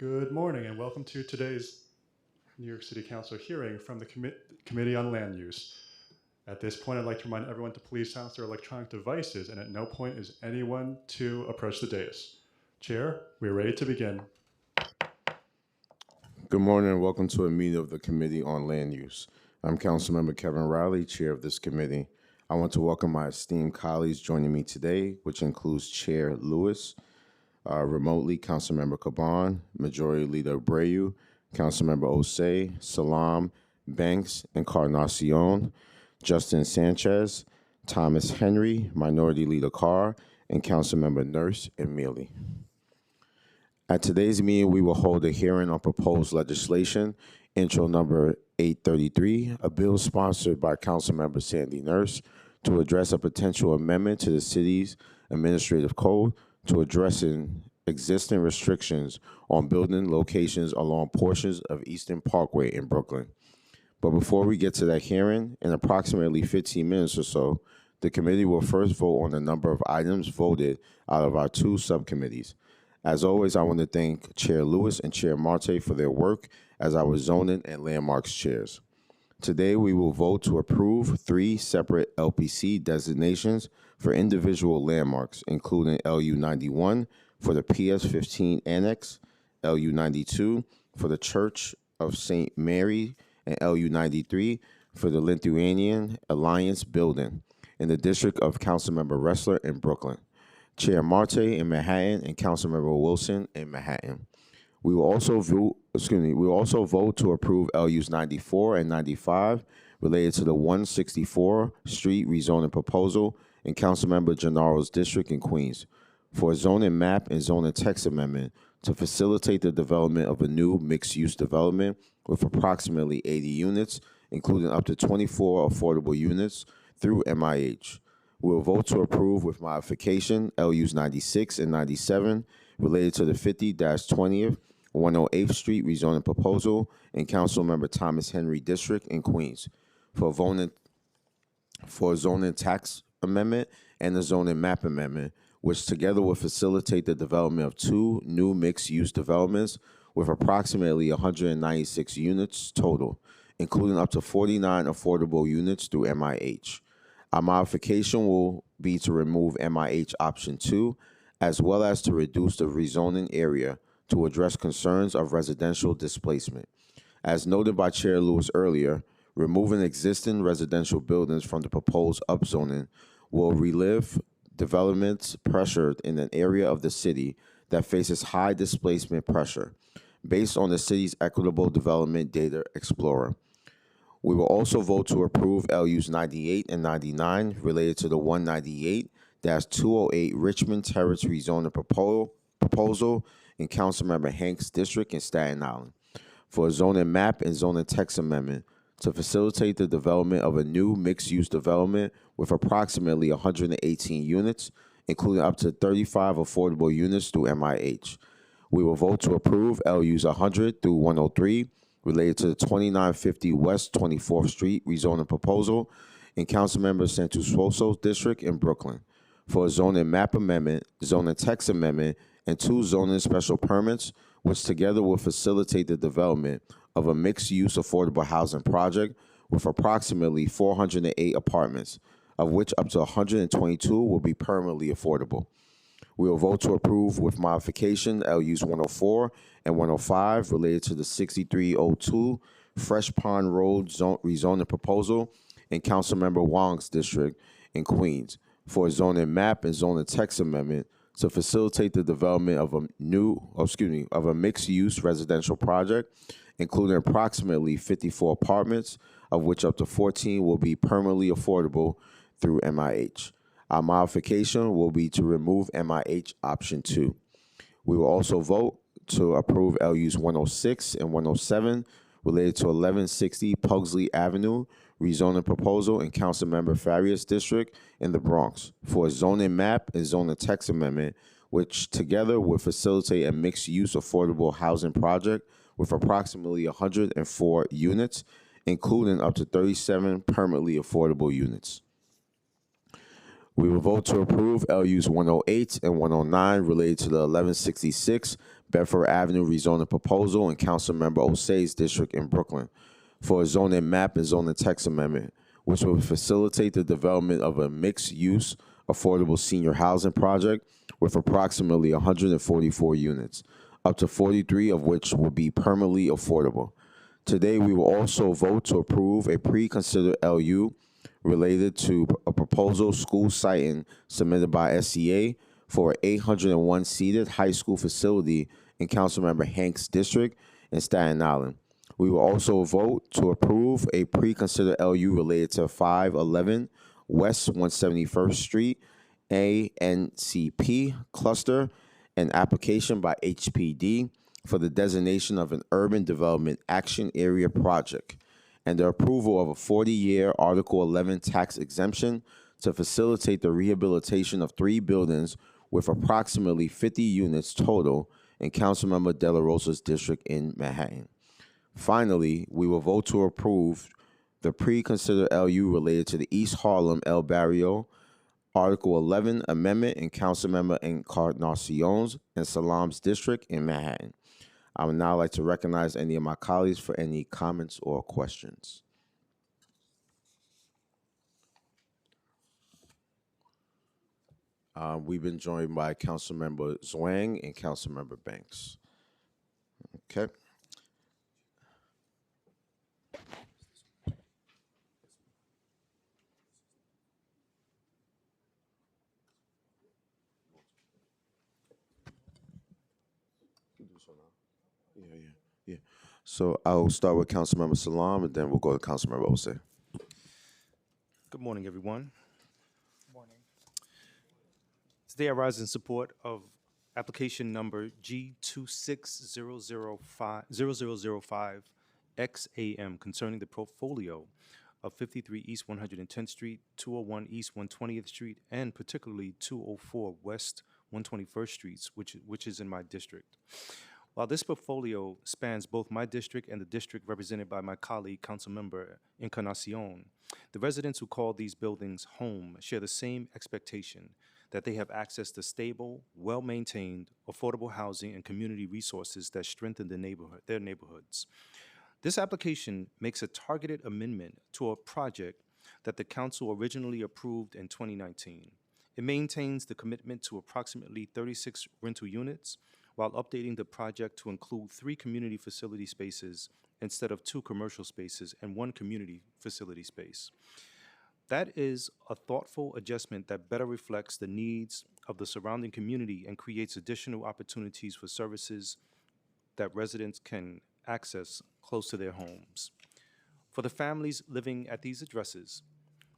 Good morning and welcome to today's New York City Council hearing from the Committee on Land Use. At this point, I'd like to remind everyone to please silence their electronic devices, and at no point is anyone to approach the dais. Chair, we are ready to begin. Good morning and welcome to a meeting of the Committee on Land Use. I'm Councilmember Kevin Riley, Chair of this committee. I want to welcome my esteemed colleagues joining me today, which includes Chair Lewis, remotely Councilmember Caban, Majority Leader Abreu, Councilmember Osei, Salam, Banks, Encarnacion, Justin Sanchez, Thomas Henry, Minority Leader Carr, and Councilmember Nurse and Mealy. At today's meeting, we will hold a hearing on proposed legislation, intro number 833, a bill sponsored by Councilmember Sandy Nurse to address a potential amendment to the city's administrative code to addressing existing restrictions on building locations along portions of Eastern Parkway in Brooklyn. But before we get to that hearing, in approximately 15 minutes or so, the committee will first vote on the number of items voted out of our two subcommittees. As always, I want to thank Chair Lewis and Chair Marte for their work as our zoning and landmarks chairs. Today, we will vote to approve 3 separate LPC designations for individual landmarks, including LU 91 for the PS 15 Annex, LU 92 for the Church of St. Mary, and LU 93 for the Lithuanian Alliance Building in the district of Councilmember Ressler in Brooklyn, Chair Marte in Manhattan, and Councilmember Wilson in Manhattan. We will also vote to approve LUs 94 and 95 related to the 164 Street rezoning proposal in Councilmember Gennaro's district in Queens for a zoning map and zoning text amendment to facilitate the development of a new mixed-use development with approximately 80 units, including up to 24 affordable units through MIH. We will vote to approve with modification LUs 96 and 97 related to the 50-20th 108th Street rezoning proposal in Councilmember Thomas Henry District in Queens for a zoning tax amendment and a zoning map amendment, which together will facilitate the development of 2 new mixed-use developments with approximately 196 units total, including up to 49 affordable units through MIH. Our modification will be to remove MIH option 2, as well as to reduce the rezoning area to address concerns of residential displacement. As noted by Chair Lewis earlier, removing existing residential buildings from the proposed upzoning will relieve development pressured in an area of the city that faces high displacement pressure, based on the city's Equitable Development Data Explorer. We will also vote to approve LUs 98 and 99 related to the 198-208 Richmond Terrace rezoning proposal in Councilmember Hank's district in Staten Island for a zoning map and zoning text amendment to facilitate the development of a new mixed-use development with approximately 118 units, including up to 35 affordable units through MIH. We will vote to approve LUs 100 through 103 related to the 2950 West 24th Street rezoning proposal in Councilmember Santusoso's district in Brooklyn for a zoning map amendment, zoning text amendment, and 2 zoning special permits, which together will facilitate the development of a mixed-use affordable housing project with approximately 408 apartments, of which up to 122 will be permanently affordable. We will vote to approve with modification LUs 104 and 105 related to the 6302 Fresh Pond Road rezoning proposal in Councilmember Wong's district in Queens for a zoning map and zoning text amendment to facilitate the development of a mixed-use residential project, including approximately 54 apartments, of which up to 14 will be permanently affordable through MIH. Our modification will be to remove MIH option 2. We will also vote to approve LUs 106 and 107 related to 1160 Pugsley Avenue rezoning proposal in Councilmember Farias District in the Bronx for a zoning map and zoning text amendment, which together would facilitate a mixed-use affordable housing project with approximately 104 units, including up to 37 permanently affordable units. We will vote to approve LUs 108 and 109 related to the 1166 Bedford Avenue rezoning proposal in Councilmember Osei's district in Brooklyn for a zoning map and zoning text amendment, which will facilitate the development of a mixed-use affordable senior housing project with approximately 144 units, up to 43 of which will be permanently affordable. Today, we will also vote to approve a pre-considered LU related to a proposal school siting submitted by SEA for an 801-seated high school facility in Councilmember Hank's district in Staten Island. We will also vote to approve a pre-considered LU related to 511 West 171st Street ANCP cluster, an application by HPD for the designation of an urban development action area project, and the approval of a 40-year Article 11 tax exemption to facilitate the rehabilitation of 3 buildings with approximately 50 units total in Councilmember De La Rosa's district in Manhattan. Finally, we will vote to approve the pre-considered LU related to the East Harlem El Barrio Article 11 amendment in Councilmember Encarnacion's and Salam's district in Manhattan. I would now like to recognize any of my colleagues for any comments or questions. We've been joined by Councilmember Zwang and Councilmember Banks. Okay. Yeah. So I'll start with Councilmember Salam, and then we'll go to Councilmember Osei. Good morning, everyone. Good morning. Today I rise in support of application number G260005 XAM concerning the portfolio of 53 East 110th Street, 201 East 120th Street, and particularly 204 West 121st Streets, which is in my district. While this portfolio spans both my district and the district represented by my colleague, Councilmember Encarnacion, the residents who call these buildings home share the same expectation that they have access to stable, well-maintained, affordable housing and community resources that strengthen their neighborhoods. This application makes a targeted amendment to a project that the council originally approved in 2019. It maintains the commitment to approximately 36 rental units, while updating the project to include 3 community facility spaces instead of 2 commercial spaces and 1 community facility space. That is a thoughtful adjustment that better reflects the needs of the surrounding community and creates additional opportunities for services that residents can access close to their homes. For the families living at these addresses,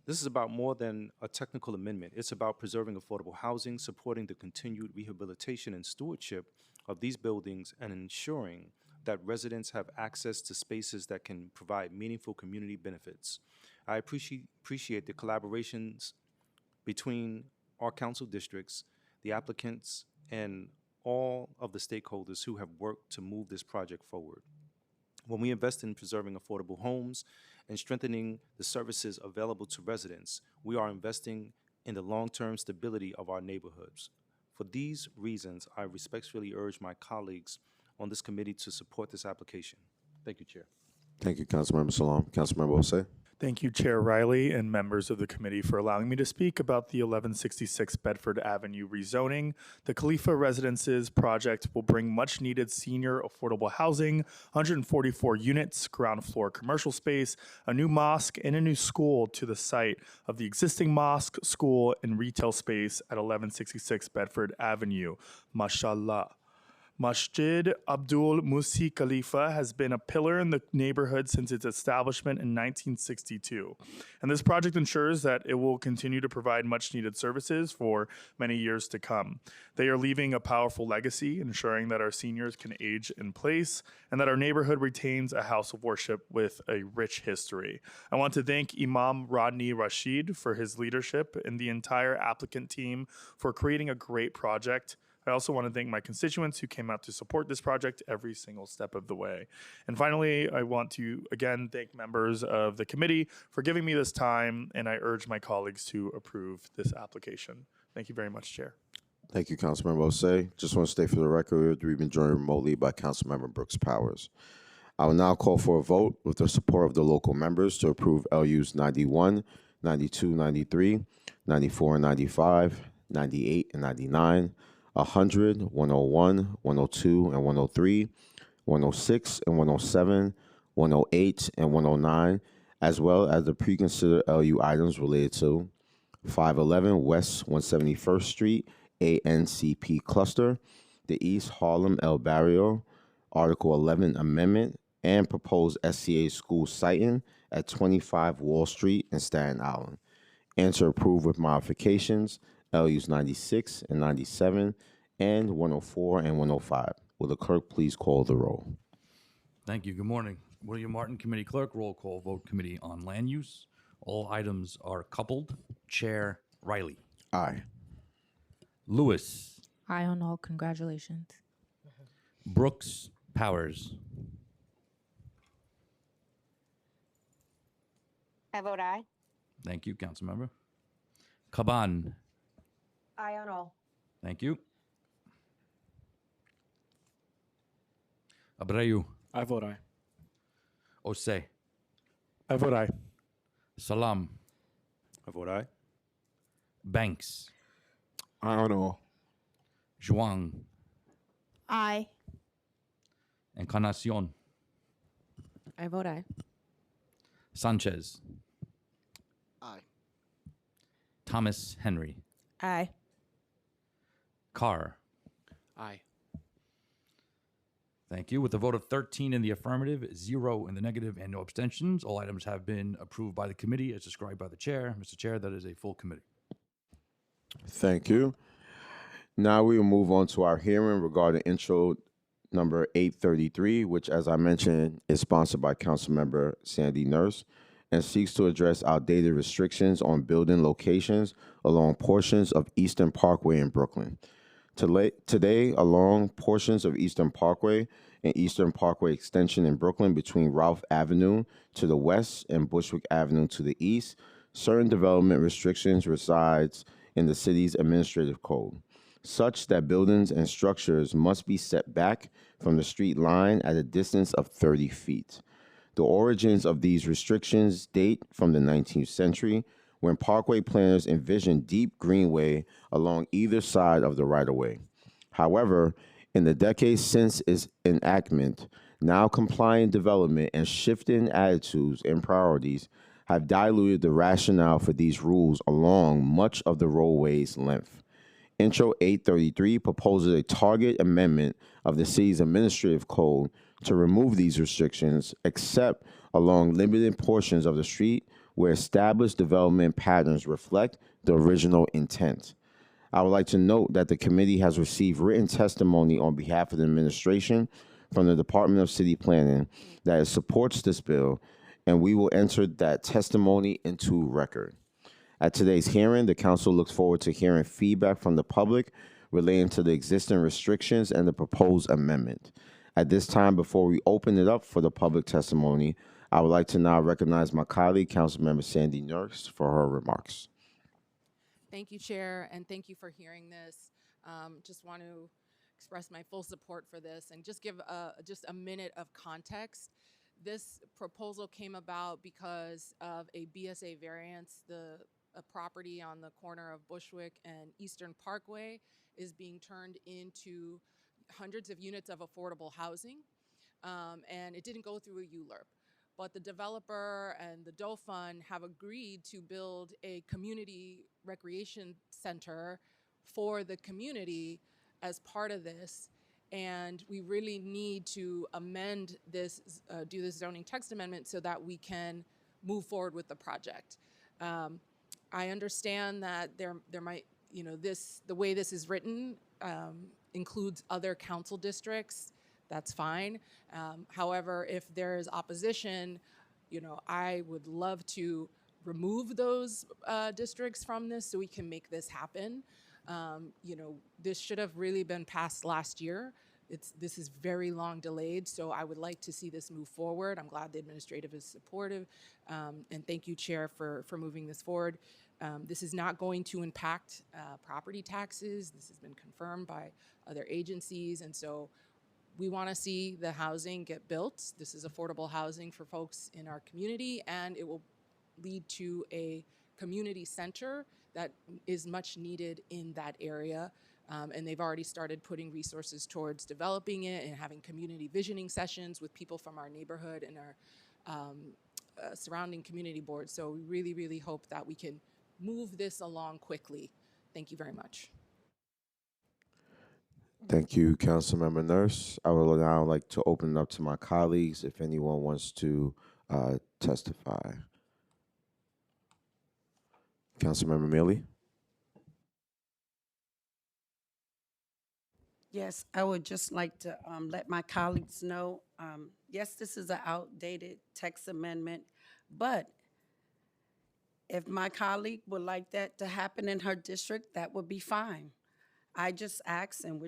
this is about more than a technical amendment. It's about preserving affordable housing, supporting the continued rehabilitation and stewardship of these buildings, and ensuring that residents have access to spaces that can provide meaningful community benefits. I appreciate the collaborations between our council districts, the applicants, and all of the stakeholders who have worked to move this project forward. When we invest in preserving affordable homes and strengthening the services available to residents, we are investing in the long-term stability of our neighborhoods. For these reasons, I respectfully urge my colleagues on this committee to support this application. Thank you, Chair. Thank you, Councilmember Salam. Councilmember Osei. Thank you, Chair Riley and members of the committee for allowing me to speak about the 1166 Bedford Avenue rezoning. The Khalifa Residences project will bring much-needed senior affordable housing, 144 units, ground floor commercial space, a new mosque, and a new school to the site of the existing mosque, school, and retail space at 1166 Bedford Avenue. Mashallah. Masjid Abdul Musi Khalifa has been a pillar in the neighborhood since its establishment in 1962. And this project ensures that it will continue to provide much needed services for many years to come. They are leaving a powerful legacy, ensuring that our seniors can age in place and that our neighborhood retains a house of worship with a rich history. I want to thank Imam Rodney Rashid for his leadership and the entire applicant team for creating a great project. I also want to thank my constituents who came out to support this project every single step of the way. And finally, I want to again thank members of the committee for giving me this time, and I urge my colleagues to approve this application. Thank you very much, Chair. Thank you, Councilmember Osei. Just want to state for the record, we've been joined remotely by Councilmember Brooks Powers. I will now call for a vote with the support of the local members to approve LUs 91, 92, 93, 94, and 95, 98 and 99, 100, 101, 102, and 103, 106 and 107, 108 and 109, as well as the pre-considered LU items related to 511 West 171st Street, ANCP Cluster, the East Harlem El Barrio, Article 11 Amendment, and proposed SCA school siting at 25 Wall Street in Staten Island, and to approve with modifications LUs 96 and 97 and 104 and 105. Will the clerk please call the roll? Thank you. Good morning. William Martin, Committee Clerk. Roll call vote, Committee on Land Use. All items are coupled. Chair Riley. Aye. Lewis. Aye on all. Congratulations. Brooks. Powers. I vote aye. Thank you, Councilmember. Caban. Aye on all. Thank you. Abreu. I vote aye. Osei. I vote aye. Salam. I vote aye. Banks. I don't know. Zhuang. Aye. Encarnacion. I vote aye. Sanchez. Aye. Thomas Henry. Aye. Carr. Aye. Thank you. With a vote of 13 in the affirmative, 0 in the negative, and no abstentions, all items have been approved by the committee as described by the chair. Mr. Chair, that is a full committee. Thank you. Now we will move on to our hearing regarding intro number 833, which, as I mentioned, is sponsored by Councilmember Sandy Nurse and seeks to address outdated restrictions on building locations along portions of Eastern Parkway in Brooklyn. Today, along portions of Eastern Parkway and Eastern Parkway Extension in Brooklyn between Ralph Avenue to the west and Bushwick Avenue to the east, certain development restrictions resides in the city's administrative code, such that buildings and structures must be set back from the street line at a distance of 30 feet. The origins of these restrictions date from the 19th century, when parkway planners envisioned deep greenway along either side of the right-of-way. However, in the decades since its enactment, now compliant development and shifting attitudes and priorities have diluted the rationale for these rules along much of the roadway's length. Intro 833 proposes a target amendment of the city's administrative code to remove these restrictions, except along limited portions of the street where established development patterns reflect the original intent. I would like to note that the committee has received written testimony on behalf of the administration from the Department of City Planning that it supports this bill, and we will enter that testimony into record. At today's hearing, the council looks forward to hearing feedback from the public relating to the existing restrictions and the proposed amendment. At this time, before we open it up for the public testimony, I would like to now recognize my colleague, Councilmember Sandy Nurse, for her remarks. Thank you, Chair, and thank you for hearing this. Just want to express my full support for this and just give just a minute of context. This proposal came about because of a BSA variance. A property on the corner of Bushwick and Eastern Parkway is being turned into hundreds of units of affordable housing, and it didn't go through a ULURP. But the developer and the Doe Fund have agreed to build a community recreation center for the community as part of this. And we really need to amend this, do this zoning text amendment so that we can move forward with the project. I understand that there might, the way this is written includes other council districts. That's fine. However, if there is opposition, I would love to remove those districts from this so we can make this happen. This should have really been passed last year. This is very long delayed, so I would like to see this move forward. I'm glad the administrative is supportive, and thank you, Chair, for moving this forward. This is not going to impact property taxes. This has been confirmed by other agencies, and so we want to see the housing get built. This is affordable housing for folks in our community, and it will lead to a community center that is much needed in that area. And they've already started putting resources towards developing it and having community visioning sessions with people from our neighborhood and our surrounding community boards. So we really, really hope that we can move this along quickly. Thank you very much. Thank you, Councilmember Nurse. I would now like to open it up to my colleagues if anyone wants to testify. Councilmember Mealy. Yes, I would just like to let my colleagues know, yes, this is an outdated text amendment, but if my colleague would like that to happen in her district, that would be fine. I just asked, and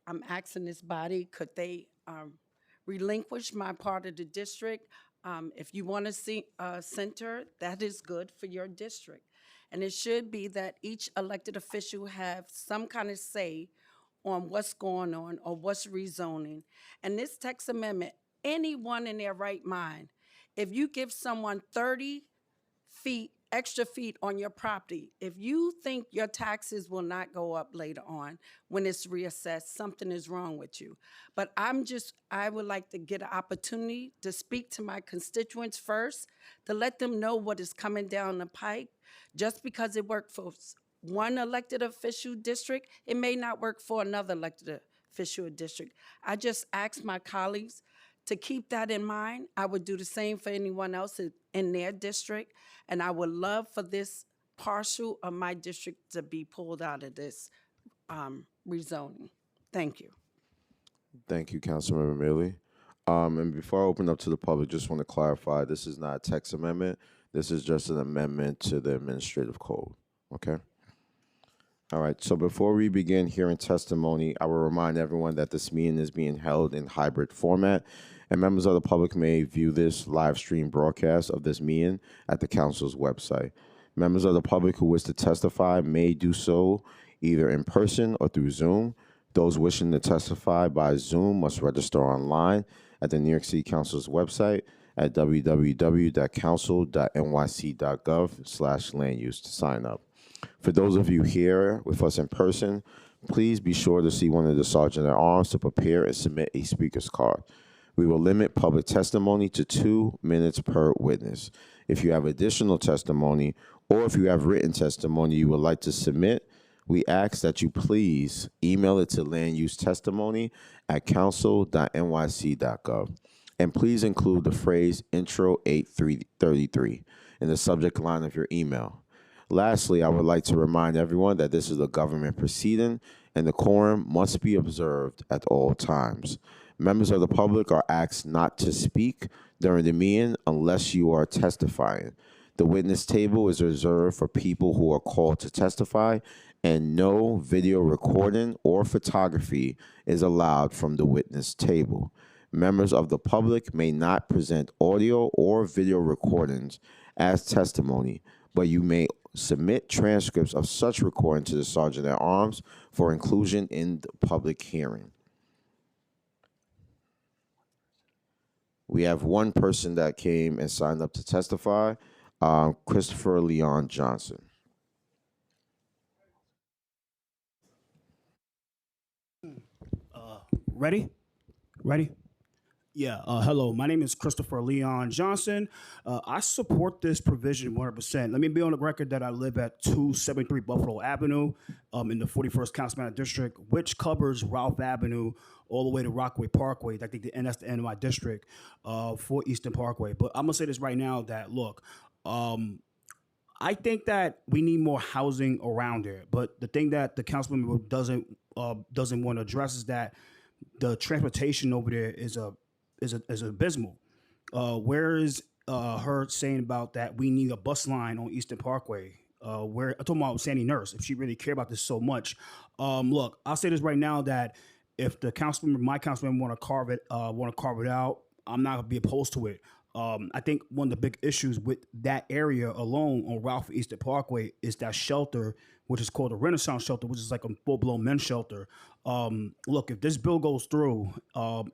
I'm asking this body, could they relinquish my part of the district? If you want to see a center, that is good for your district. And it should be that each elected official have some kind of say on what's going on or what's rezoning. And this text amendment, anyone in their right mind, if you give someone 30 feet, extra feet on your property, if you think your taxes will not go up later on when it's reassessed, something is wrong with you. But I would like to get an opportunity to speak to my constituents first, to let them know what is coming down the pike. Just because it worked for one elected official district, it may not work for another elected official district. I just ask my colleagues to keep that in mind. I would do the same for anyone else in their district, and I would love for this partial of my district to be pulled out of this rezoning. Thank you. Thank you, Councilmember Mealy. And before I open up to the public, just want to clarify, this is not a text amendment. This is just an amendment to the administrative code, okay? All right, so before we begin hearing testimony, I will remind everyone that this meeting is being held in hybrid format, and members of the public may view this live stream broadcast of this meeting at the council's website. Members of the public who wish to testify may do so either in person or through Zoom. Those wishing to testify by Zoom must register online at the New York City Council's website at www.council.nyc.gov/land-use to sign up. For those of you here with us in person, please be sure to see one of the sergeant-at-arms to prepare and submit a speaker's card. We will limit public testimony to 2 minutes per witness. If you have additional testimony or if you have written testimony you would like to submit, we ask that you please email it to landustetestimony@council.nyc.gov. And please include the phrase intro 8333 in the subject line of your email. Lastly, I would like to remind everyone that this is a government proceeding and the quorum must be observed at all times. Members of the public are asked not to speak during the meeting unless you are testifying. The witness table is reserved for people who are called to testify, and no video recording or photography is allowed from the witness table. Members of the public may not present audio or video recordings as testimony, but you may submit transcripts of such recording to the Sergeant-at-Arms for inclusion in the public hearing. We have one person that came and signed up to testify, Christopher Leon Johnson. Ready? Ready? Yeah, hello. My name is Christopher Leon Johnson. I support this provision 100%. Let me be on the record that I live at 273 Buffalo Avenue in the 41st Councilman District, which covers Ralph Avenue all the way to Rockaway Parkway. I think that's the end of my district for Eastern Parkway. But I'm going to say this right now that, look, I think that we need more housing around there. But the thing that the councilman doesn't want to address is that the transportation over there is abysmal. Where is her saying about that we need a bus line on Eastern Parkway? Where I'm talking about Sandy Nurse, if she really cared about this so much. Look, I'll say this right now that if my councilman want to carve it out, I'm not gonna be opposed to it. I think one of the big issues with that area alone on Ralph Eastern Parkway is that shelter, which is called a Renaissance shelter, which is like a full-blown men's shelter. Look, if this bill goes through,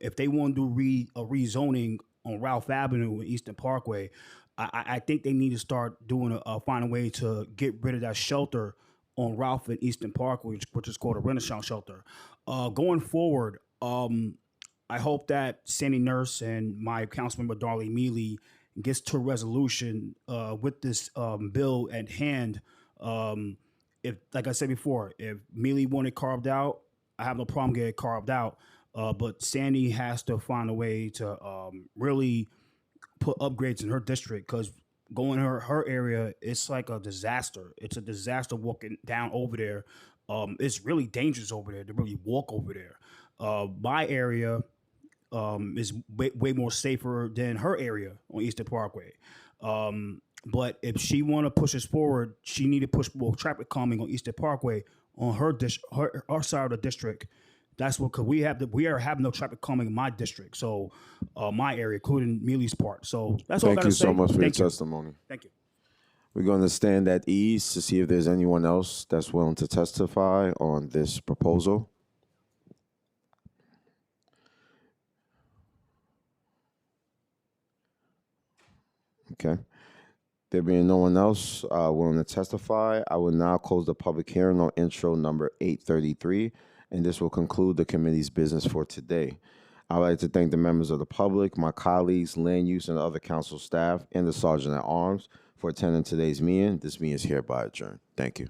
if they want to do a rezoning on Ralph Avenue and Eastern Parkway, I think they need to start doing find a way to get rid of that shelter on Ralph and Eastern Parkway, which is called a Renaissance shelter. Going forward, I hope that Sandy Nurse and my councilmember Darlene Mealy gets to a resolution with this bill at hand. If, like I said before, if Mealy want it carved out, I have no problem getting it carved out. But Sandy has to find a way to really put upgrades in her district, because going to her area, it's like a disaster. It's a disaster walking down over there. It's really dangerous over there to really walk over there. My area is way more safer than her area on Eastern Parkway. But if she want to push this forward, she need to push more traffic calming on Eastern Parkway on her side of the district. That's what, because we are having no traffic calming in my district, so my area, including Mealy's part. So that's all I Thank got you to say. so much for your Thank you. testimony. Thank you. We're going to stand at ease to see if there's anyone else that's willing to testify on this proposal. Okay. There being no one else willing to testify, I will now close the public hearing on intro number 833, and this will conclude the committee's business for today. I'd like to thank the members of the public, my colleagues, land use, and other council staff, and the Sergeant at Arms for attending today's meeting. This meeting is hereby adjourned. Thank you.